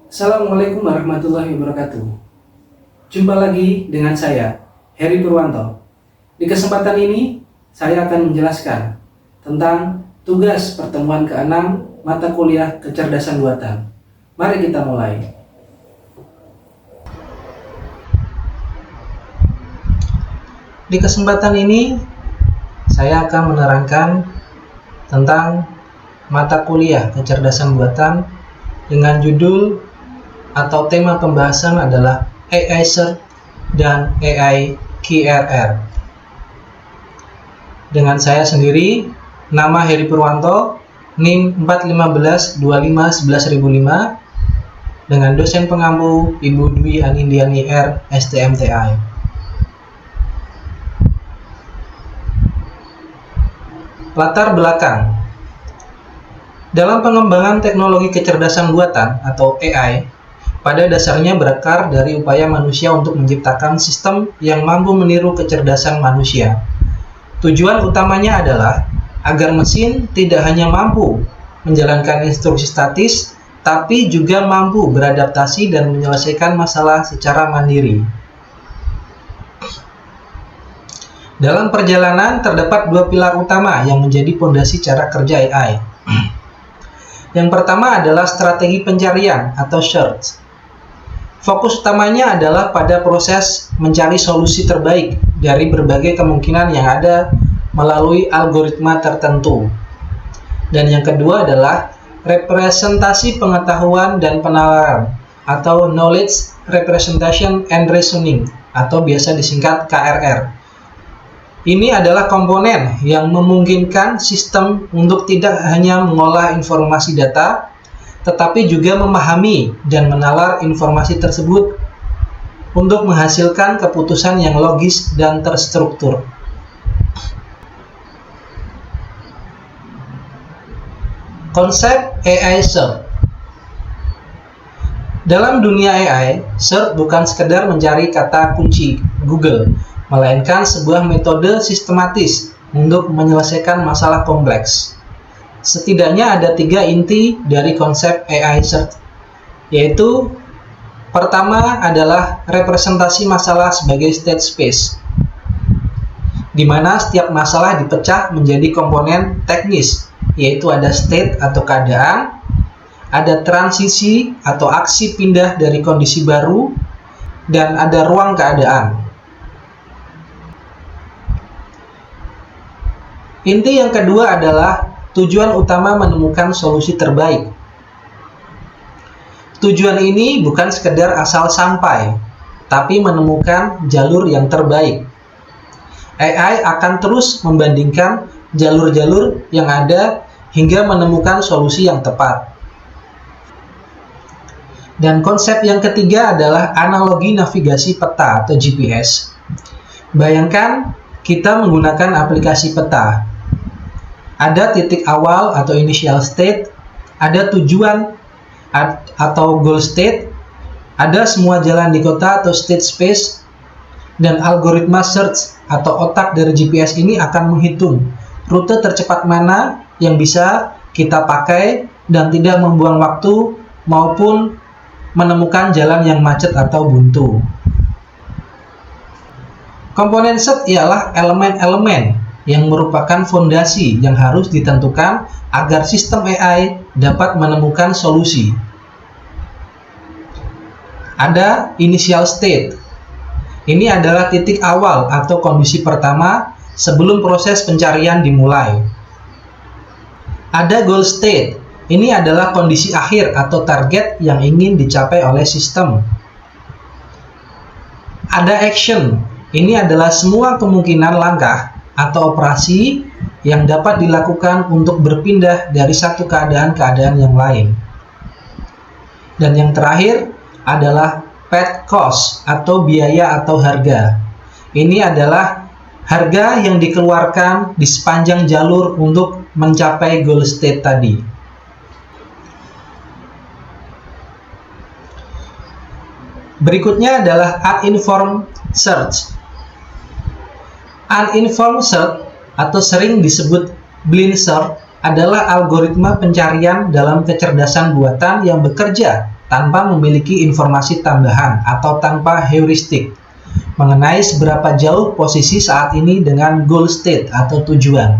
Assalamualaikum warahmatullahi wabarakatuh. Jumpa lagi dengan saya, Heri Purwanto. Di kesempatan ini, saya akan menjelaskan tentang tugas pertemuan ke-6 mata kuliah kecerdasan buatan. Mari kita mulai. Di kesempatan ini, saya akan menerangkan tentang mata kuliah kecerdasan buatan dengan judul atau tema pembahasan adalah AI Search dan AI QRR. Dengan saya sendiri, nama Heri Purwanto, NIM 4152511.005, dengan dosen pengampu Ibu Dwi Anindiani R, STMTI. Latar belakang. Dalam pengembangan teknologi kecerdasan buatan atau AI, pada dasarnya berakar dari upaya manusia untuk menciptakan sistem yang mampu meniru kecerdasan manusia. Tujuan utamanya adalah agar mesin tidak hanya mampu menjalankan instruksi statis, tapi juga mampu beradaptasi dan menyelesaikan masalah secara mandiri. Dalam perjalanan terdapat dua pilar utama yang menjadi fondasi cara kerja AI. Yang pertama adalah strategi pencarian atau search. Fokus utamanya adalah pada proses mencari solusi terbaik dari berbagai kemungkinan yang ada melalui algoritma tertentu. Dan yang kedua adalah representasi pengetahuan dan penalaran atau knowledge representation and reasoning atau biasa disingkat KRR. Ini adalah komponen yang memungkinkan sistem untuk tidak hanya mengolah informasi data, tetapi juga memahami dan menalar informasi tersebut untuk menghasilkan keputusan yang logis dan terstruktur. Konsep AI Search. Dalam dunia AI, search bukan sekedar mencari kata kunci Google, melainkan sebuah metode sistematis untuk menyelesaikan masalah kompleks. Setidaknya ada 3 inti dari konsep AI Search, yaitu pertama adalah representasi masalah sebagai state space, di mana setiap masalah dipecah menjadi komponen teknis, yaitu ada state atau keadaan, ada transisi atau aksi pindah dari kondisi baru, dan ada ruang keadaan. Inti yang kedua adalah tujuan utama menemukan solusi terbaik. Tujuan ini bukan sekedar asal sampai, tapi menemukan jalur yang terbaik. AI akan terus membandingkan jalur-jalur yang ada hingga menemukan solusi yang tepat. Dan konsep yang ketiga adalah analogi navigasi peta atau GPS. Bayangkan kita menggunakan aplikasi peta. Ada titik awal atau initial state, ada tujuan atau goal state, ada semua jalan di kota atau state space, dan algoritma search atau otak dari GPS ini akan menghitung rute tercepat mana yang bisa kita pakai dan tidak membuang waktu maupun menemukan jalan yang macet atau buntu. Komponen search ialah elemen-elemen yang merupakan fondasi yang harus ditentukan agar sistem AI dapat menemukan solusi. Ada initial state. Ini adalah titik awal atau kondisi pertama sebelum proses pencarian dimulai. Ada goal state. Ini adalah kondisi akhir atau target yang ingin dicapai oleh sistem. Ada action. Ini adalah semua kemungkinan langkah atau operasi yang dapat dilakukan untuk berpindah dari satu keadaan-keadaan yang lain. Dan yang terakhir adalah path cost atau biaya atau harga. Ini adalah harga yang dikeluarkan di sepanjang jalur untuk mencapai goal state tadi. Berikutnya adalah uninformed search. Uninformed search atau sering disebut Blind search adalah algoritma pencarian dalam kecerdasan buatan yang bekerja tanpa memiliki informasi tambahan atau tanpa heuristik mengenai seberapa jauh posisi saat ini dengan goal state atau tujuan.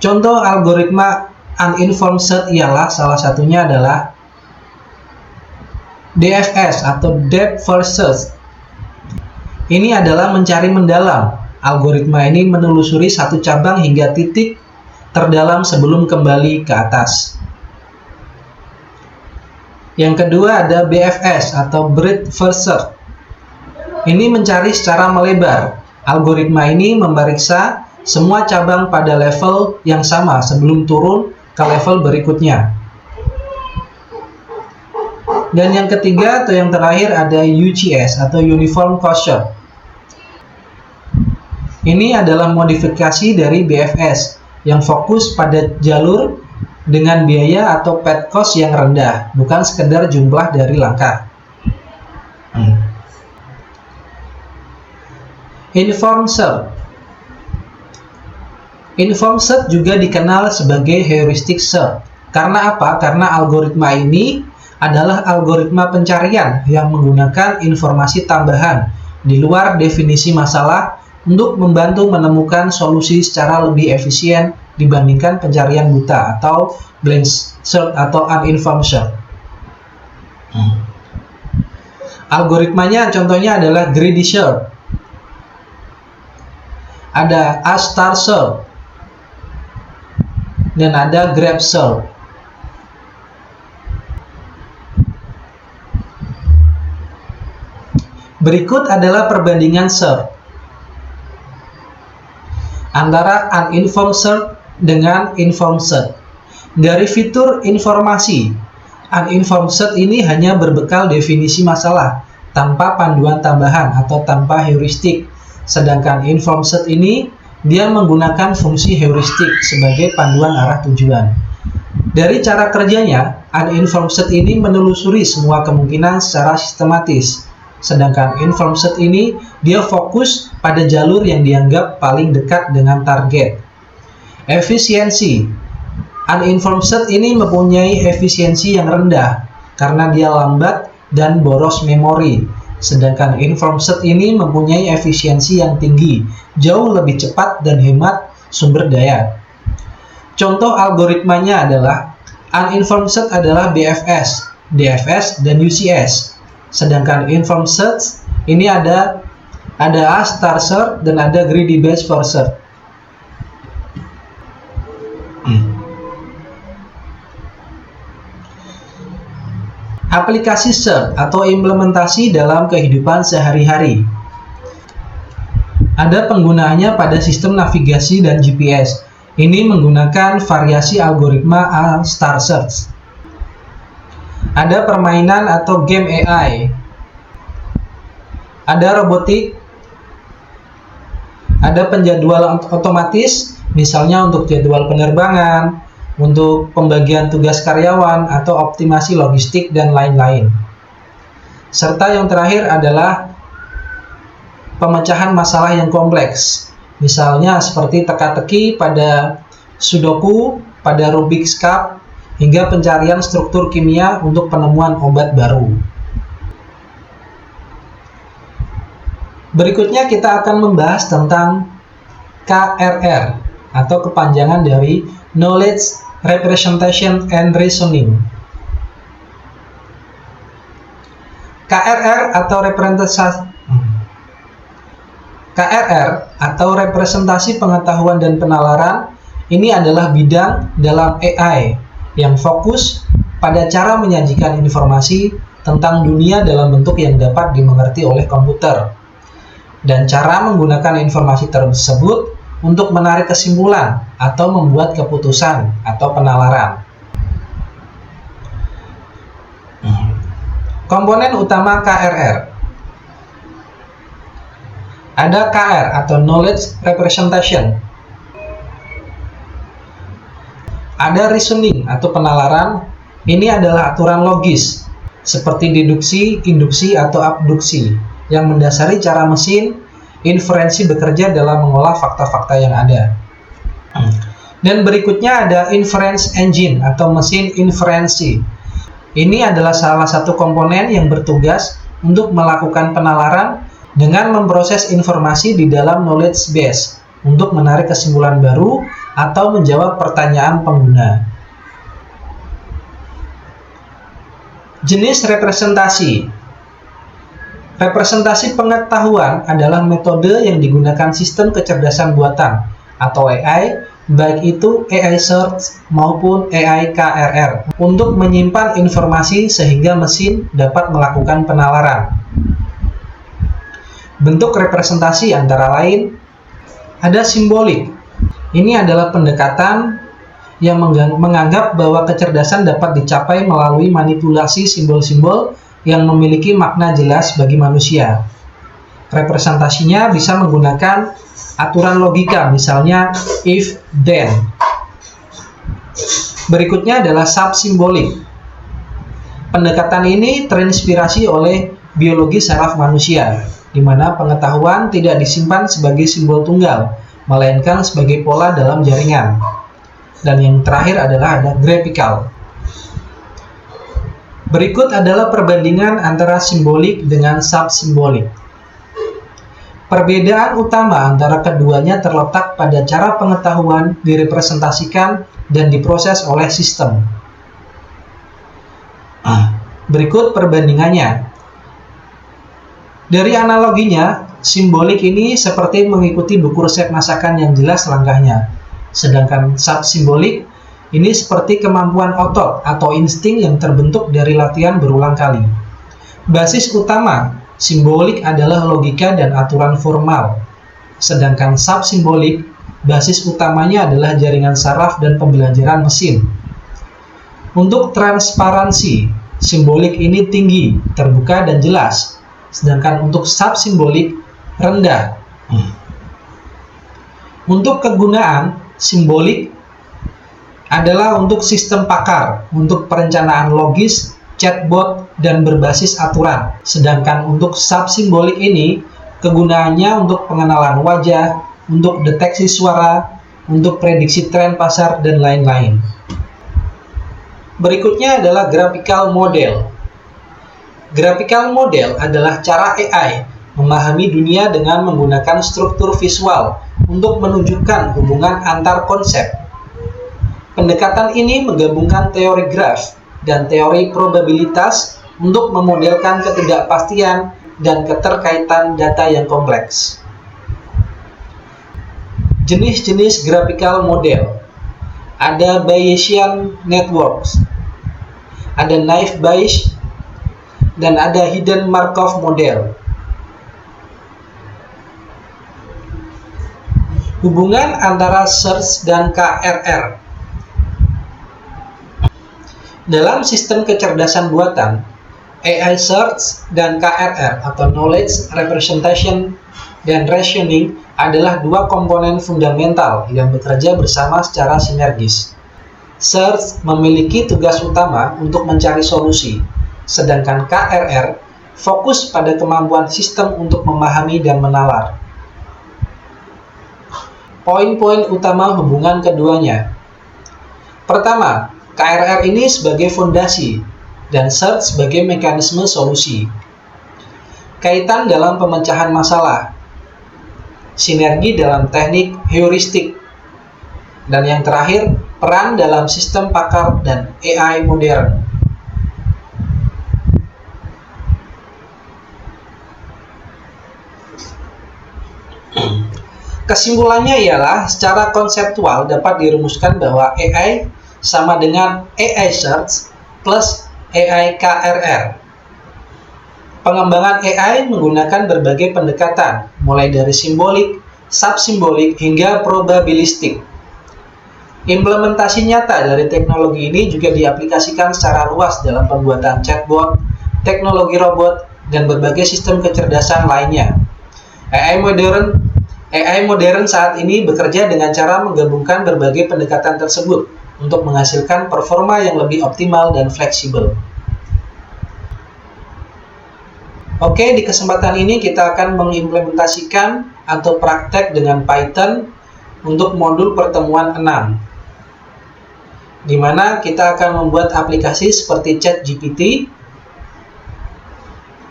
Contoh algoritma uninformed search ialah salah satunya adalah DFS atau Depth First Search. Ini adalah mencari mendalam. Algoritma ini menelusuri satu cabang hingga titik terdalam sebelum kembali ke atas. Yang kedua ada BFS atau Breadth First Search. Ini mencari secara melebar. Algoritma ini memeriksa semua cabang pada level yang sama sebelum turun ke level berikutnya. Dan yang ketiga atau yang terakhir ada UCS atau Uniform Cost Search. Ini adalah modifikasi dari BFS yang fokus pada jalur dengan biaya atau path cost yang rendah, bukan sekedar jumlah dari langkah. Informed Search. Informed Search juga dikenal sebagai heuristic search. Karena apa? Karena algoritma ini adalah algoritma pencarian yang menggunakan informasi tambahan di luar definisi masalah untuk membantu menemukan solusi secara lebih efisien dibandingkan pencarian buta atau blind search atau uninformed search. Algoritmanya contohnya adalah greedy search, ada A-star search, dan ada grab search. Berikut adalah perbandingan search antara uninformed search dengan informed search. Dari fitur informasi, uninformed search ini hanya berbekal definisi masalah tanpa panduan tambahan atau tanpa heuristik. Sedangkan informed search ini dia menggunakan fungsi heuristik sebagai panduan arah tujuan. Dari cara kerjanya, uninformed search ini menelusuri semua kemungkinan secara sistematis. Sedangkan informed search ini dia fokus pada jalur yang dianggap paling dekat dengan target. Efisiensi. Uninformed search ini mempunyai efisiensi yang rendah karena dia lambat dan boros memori. Sedangkan informed search ini mempunyai efisiensi yang tinggi, jauh lebih cepat dan hemat sumber daya. Contoh algoritmanya adalah uninformed search adalah BFS, DFS, dan UCS. Sedangkan informed search ini ada A-star search dan ada greedy base for search. Aplikasi search atau implementasi dalam kehidupan sehari-hari. Ada penggunaannya pada sistem navigasi dan GPS. Ini menggunakan variasi algoritma A-star search. Ada permainan atau game AI. Ada robotik. Ada penjadwalan otomatis, misalnya untuk jadwal penerbangan, untuk pembagian tugas karyawan, atau optimasi logistik, dan lain-lain. Serta yang terakhir adalah pemecahan masalah yang kompleks, misalnya seperti teka-teki pada Sudoku, pada Rubik's Cube, hingga pencarian struktur kimia untuk penemuan obat baru. Berikutnya kita akan membahas tentang KRR atau kepanjangan dari Knowledge, Representation, and Reasoning. KRR atau representasi pengetahuan dan penalaran ini adalah bidang dalam AI yang fokus pada cara menyajikan informasi tentang dunia dalam bentuk yang dapat dimengerti oleh komputer dan cara menggunakan informasi tersebut untuk menarik kesimpulan atau membuat keputusan atau penalaran. Komponen utama KRR. Ada KR atau Knowledge Representation. Ada reasoning atau penalaran. Ini adalah aturan logis seperti deduksi, induksi, atau abduksi yang mendasari cara mesin inferensi bekerja dalam mengolah fakta-fakta yang ada. Dan berikutnya ada inference engine atau mesin inferensi. Ini adalah salah satu komponen yang bertugas untuk melakukan penalaran dengan memproses informasi di dalam knowledge base untuk menarik kesimpulan baru atau menjawab pertanyaan pengguna. Jenis representasi. Representasi pengetahuan adalah metode yang digunakan sistem kecerdasan buatan atau AI, baik itu AI search maupun AI KRR, untuk menyimpan informasi sehingga mesin dapat melakukan penalaran. Bentuk representasi antara lain ada simbolik. Ini adalah pendekatan yang menganggap bahwa kecerdasan dapat dicapai melalui manipulasi simbol-simbol yang memiliki makna jelas bagi manusia. Representasinya bisa menggunakan aturan logika, misalnya if, then. Berikutnya adalah subsimbolik. Pendekatan ini terinspirasi oleh biologi saraf manusia, di mana pengetahuan tidak disimpan sebagai simbol tunggal, melainkan sebagai pola dalam jaringan. Dan yang terakhir adalah ada graphical. Berikut adalah perbandingan antara simbolik dengan subsimbolik. Perbedaan utama antara keduanya terletak pada cara pengetahuan direpresentasikan dan diproses oleh sistem. Berikut perbandingannya. Dari analoginya, simbolik ini seperti mengikuti buku resep masakan yang jelas langkahnya. Sedangkan subsimbolik ini seperti kemampuan otot atau insting yang terbentuk dari latihan berulang kali. Basis utama simbolik adalah logika dan aturan formal. Sedangkan subsimbolik, basis utamanya adalah jaringan saraf dan pembelajaran mesin. Untuk transparansi, simbolik ini tinggi, terbuka, dan jelas. Sedangkan untuk subsimbolik, rendah. Untuk kegunaan, simbolik adalah untuk sistem pakar, untuk perencanaan logis, chatbot, dan berbasis aturan. Sedangkan untuk subsimbolik ini, kegunaannya untuk pengenalan wajah, untuk deteksi suara, untuk prediksi tren pasar, dan lain-lain. Berikutnya adalah graphical model. Graphical model adalah cara AI memahami dunia dengan menggunakan struktur visual untuk menunjukkan hubungan antar konsep. Pendekatan ini menggabungkan teori graf dan teori probabilitas untuk memodelkan ketidakpastian dan keterkaitan data yang kompleks. Jenis-jenis graphical model. Ada Bayesian networks, ada naive Bayes, dan ada hidden Markov model. Hubungan antara search dan KRR. Dalam sistem kecerdasan buatan, AI search dan KRR atau knowledge representation dan reasoning adalah dua komponen fundamental yang bekerja bersama secara sinergis. Search memiliki tugas utama untuk mencari solusi, sedangkan KRR fokus pada kemampuan sistem untuk memahami dan menalar. Poin-poin utama hubungan keduanya. Pertama, KRR ini sebagai fondasi dan search sebagai mekanisme solusi. Kaitan dalam pemecahan masalah, sinergi dalam teknik heuristik, dan yang terakhir, peran dalam sistem pakar dan AI modern. Kesimpulannya ialah secara konseptual dapat dirumuskan bahwa AI sama dengan AI search plus AI KRR. Pengembangan AI menggunakan berbagai pendekatan, mulai dari simbolik, subsimbolik, hingga probabilistik. Implementasi nyata dari teknologi ini juga diaplikasikan secara luas dalam pembuatan chatbot, teknologi robot, dan berbagai sistem kecerdasan lainnya. AI modern saat ini bekerja dengan cara menggabungkan berbagai pendekatan tersebut untuk menghasilkan performa yang lebih optimal dan fleksibel. Oke, di kesempatan ini kita akan mengimplementasikan atau praktek dengan Python untuk modul pertemuan 6, di mana kita akan membuat aplikasi seperti ChatGPT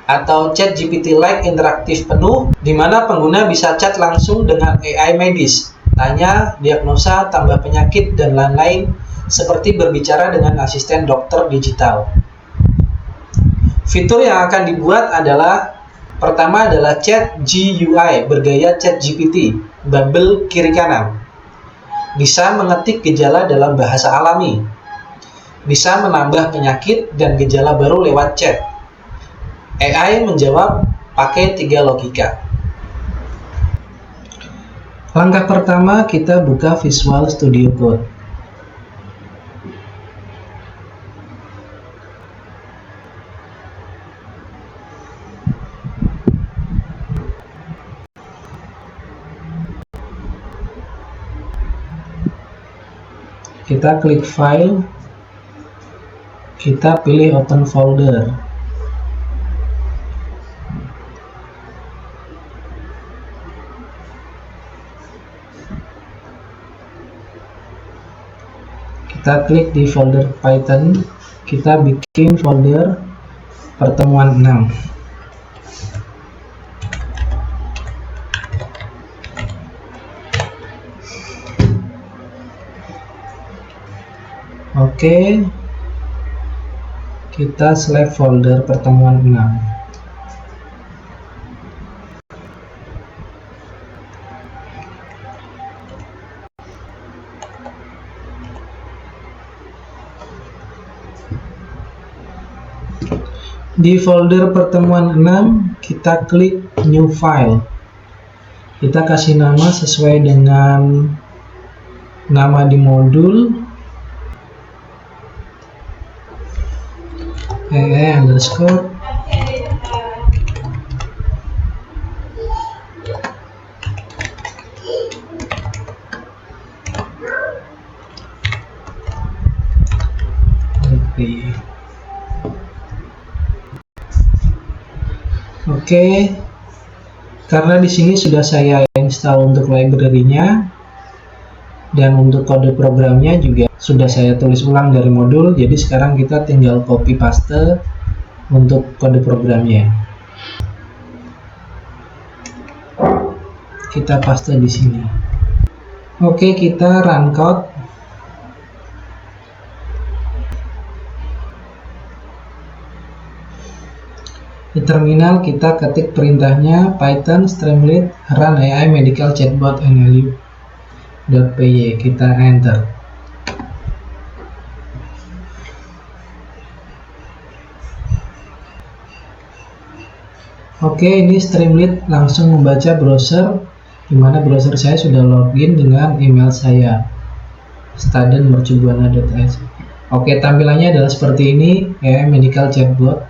atau ChatGPT-like interaktif penuh, di mana pengguna bisa chat langsung dengan AI medis, tanya, diagnosa, tambah penyakit, dan lain-lain, seperti berbicara dengan asisten dokter digital. Fitur yang akan dibuat adalah pertama adalah Chat GUI bergaya ChatGPT, bubble kiri kanan. Bisa mengetik gejala dalam bahasa alami. Bisa menambah penyakit dan gejala baru lewat chat. AI menjawab pakai 3 logika. Langkah pertama, kita buka Visual Studio Code. Kita klik File, kita pilih Open Folder. Kita klik di folder Python, kita bikin folder pertemuan 6. Oke, kita select folder pertemuan 6. Di folder pertemuan 6, kita klik New File. Kita kasih nama sesuai dengan nama di modul. _. Oke, karena di sini sudah saya install untuk library-nya dan untuk kode programnya juga sudah saya tulis ulang dari modul, jadi sekarang kita tinggal copy paste untuk kode programnya. Kita paste di sini. Oke, kita run code. Di terminal kita ketik perintahnya Python streamlit run AI medical chatbot nlu.py. Kita enter. Oke, ini streamlit langsung membaca browser, di mana browser saya sudah login dengan email saya stadenmercubuana.s. Oke, tampilannya adalah seperti ini, AI medical chatbot.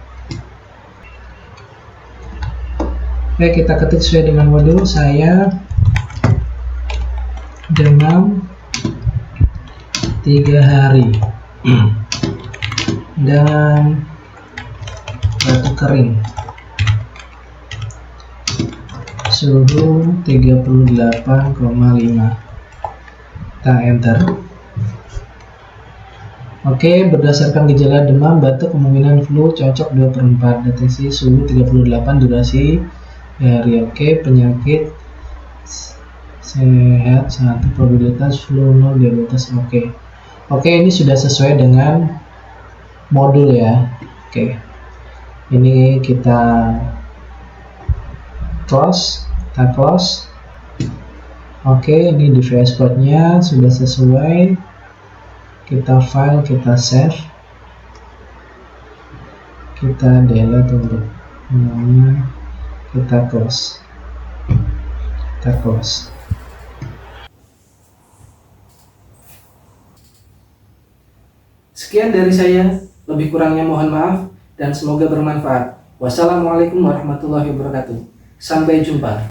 Oke, kita ketik sesuai dengan modul. Saya demam 3 hari dan batuk kering, suhu 38,5. Kita enter. Oke, berdasarkan gejala demam, batuk, kemungkinan flu, cocok 2/4, deteksi suhu 38, durasi hari. Oke, penyakit sehat 1, probabilitas flu 0, diabetes. Oke, ini sudah sesuai dengan modul ya. Oke, ini kita close. Oke, ini di VS Code-nya sudah sesuai. Kita file, kita save, kita delete untuk namanya, kita close. Sekian dari saya, lebih kurangnya mohon maaf dan semoga bermanfaat. Wassalamualaikum warahmatullahi wabarakatuh. Sampai jumpa.